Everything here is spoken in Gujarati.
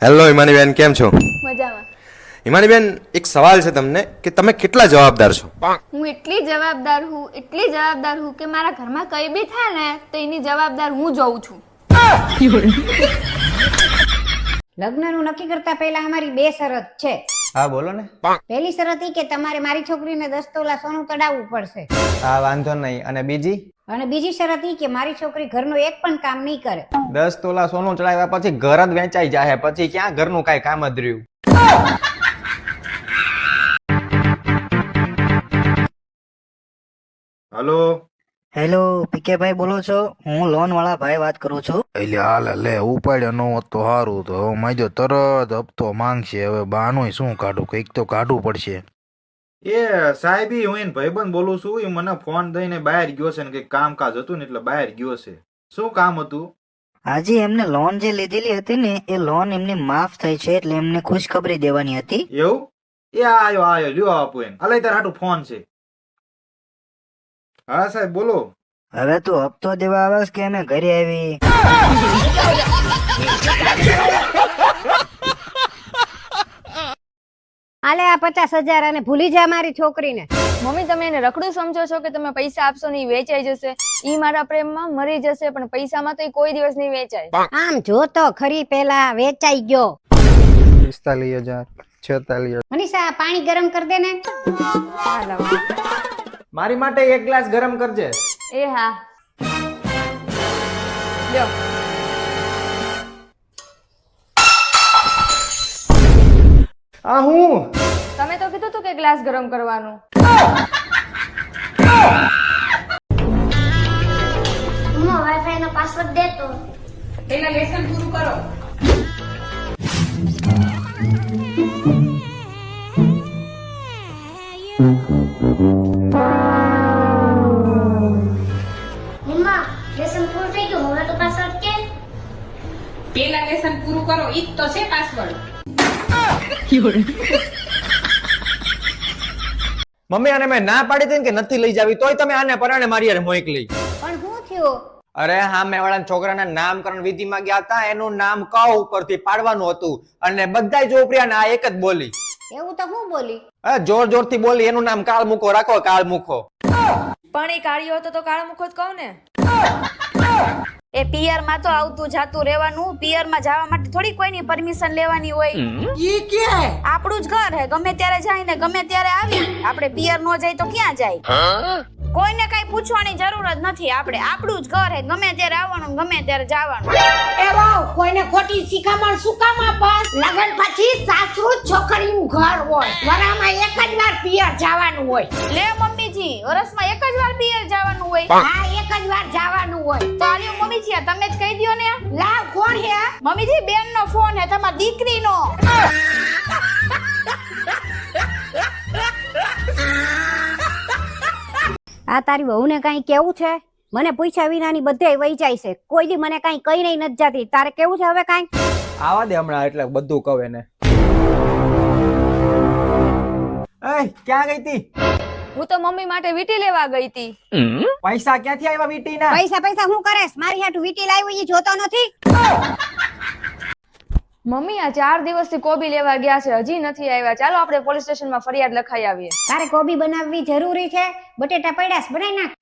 હેલો હિમાનીબેન, કેમ છો? મજામાં. હિમાનીબેન, એક સવાલ છે તમને કે તમે કેટલા જવાબદાર છો? હું એટલી જવાબદાર હું કે મારા ઘરમાં કઈ બી થાય ને તો એની જવાબદાર હું જોઉં છું. લગ્નનું નક્કી કરતા પહેલા અમારી બે શરત છે. હા બોલો ને. પહેલી શરત ઈ કે તમારે મારી છોકરીને 10 તોલા સોનું તડાવવું પડશે. હા વાંધો નહીં. અને બીજી? અને બીજી શરત ઈ કે મારી છોકરી ઘરનું એક પણ કામ નહીં કરે. 10 તોલા સોનું ચડાવ્યા પછી ઘર જ વેચાઈ જાય, પછી ક્યાં ઘરનું કાંઈ કામ જ રહ્યું. હલો. હેલો પીકેભાઈ બોલો છો? હું લોન વાળા ભાઈ વાત કરું છું. એટલે હાલ લે ઉપાડ્યો ન હોત તો સારું. તો હવે માજો તરત હપ્તો માંગશે. હવે બાનું શું કાઢું, કંઈક તો કાઢવું પડશે. એ સાહેબ હું એને ભાઈબંધ બોલું છું. એ મને ફોન દઈને બહાર ગયો છે ને કંઈક કામકાજ હતું ને એટલે બહાર ગયો છે. શું કામ હતું? આજે એમને લોન જે લીધેલી હતી ને એ લોન એમની માફ થઈ છે એટલે એમને ખુશખબરી દેવાની હતી. એવું? એ આયો લ્યો આપું એને. અલે તાર હાટું ફોન છે. હા સાહેબ બોલો. હવે તું હપ્તો દેવા આવેસ કે અમે ઘરે આવી? આલે આ 50,000 અને ભૂલી જા મારી છોકરીને. મમ્મી, તમે એને રખડું સમજો છો કે તમે પૈસા આપશો ને ઈ વેચાઈ જશે? ઈ મારા પ્રેમમાં મરી જશે, પણ પૈસામાં તો ઈ કોઈ દિવસ નહીં વેચાય. આમ જો તો ખરી, પેલા વેચાઈ ગયો. 45,000, 46,000. મનીષા પાણી ગરમ કર દે ને. મારી માટે એક ગ્લાસ ગરમ કરજે. એ હા, લ્યો. આ હું? તમે તો કીધું તું કે ગ્લાસ ગરમ કરવાનું. વાઈફાઈ નો પાસવર્ડ દે તો. પેલા લેસન પૂરું કરો. મમ્મા લેસન પૂરું થઈ ગયું, હવે તો પાસવર્ડ કે. પેલા લેસન પૂરું કરો, ઈ જ તો છે પાસવર્ડ. મમ્મી આને મેં ના પાડી હતી ને કે નથી લઈ જાવી, તોય તમે આને પરાણે મારી હારે મોકલી. પણ શું થયું? અરે હા, મેં વાળા છોકરાના નામકરણ વિધિમાં ગયા હતા. એનું નામ ક ઉપરથી પાડવાનું હતું અને બધાય ચોપડિયાને આ એક જ બોલી. એવું તો હું બોલી? જોર જોરથી બોલી, એનું નામ કાળ મુખો રાખો, કાળ મુખો. પણ એ કાળિયો હતો તો કાળો મુખો જ કહું ને. એ પિયર માં તો આવતું જાતું રહેવાનું. પિયર માં જવા માટે થોડી કોઈની પરમિશન લેવાની હોય. ઈ કે આપણું જ ઘર હે, ગમે ત્યારે જાય ને ગમે ત્યારે આવી. આપણે પિયર નો જાય તો ક્યાં જાય? કોઈને કઈ પૂછવાની જરૂર જ નથી. આપણે આપણું જ ઘર હે, ગમે ત્યારે આવવાનું ગમે ત્યારે જવાનું. એ વાવ, કોઈને ખોટી શિખામણ શું કામ આપસ? લગન પછી સાસરું છોકરીનું ઘર હોય, વરામાં એક જ વાર પિયર જવાનું હોય. લે મમ્મીજી, વર્ષમાં એક જ વાર પિયર જવાનું હોય. હા, એક જ વાર જવાનું હોય. તો આલ્યો મમ્મીજી, આ તમે જ કહી દ્યો ને. લાવ, કોણ હે? મમ્મીજી, બેન નો ફોન હે, તમારી દીકરીનો. આ તારી વહુને કઈ કેવું છે? મને પૂછ્યા વિનાની બધે વહી જાય છે. કોઈ દી મને કઈ કઈ નહીં નથી જાતી. તારે કેવું છે હવે કઈ? આવા દે હમણાં, એટલે બધું કહું એને. એય ક્યાં ગઈ તી? હું તો મમ્મી માટે વીટી લેવા ગઈ હતી. પૈસા ક્યાંથી આવ્યા વીટીના? પૈસા હું કરેસ? મારી હાટુ વીટી લાવ્યો ઈ જોતો નથી? મમ્મી, આ 4 દિવસથી કોબી લેવા ગયા છે, હજી નથી આવ્યા. ચાલો આપણે પોલીસ સ્ટેશનમાં ફરિયાદ લખાઈ આવીએ. તારે કોબી બનાવવી જરૂરી છે? બટેટા પડ્યાસ બનાવી નાખ.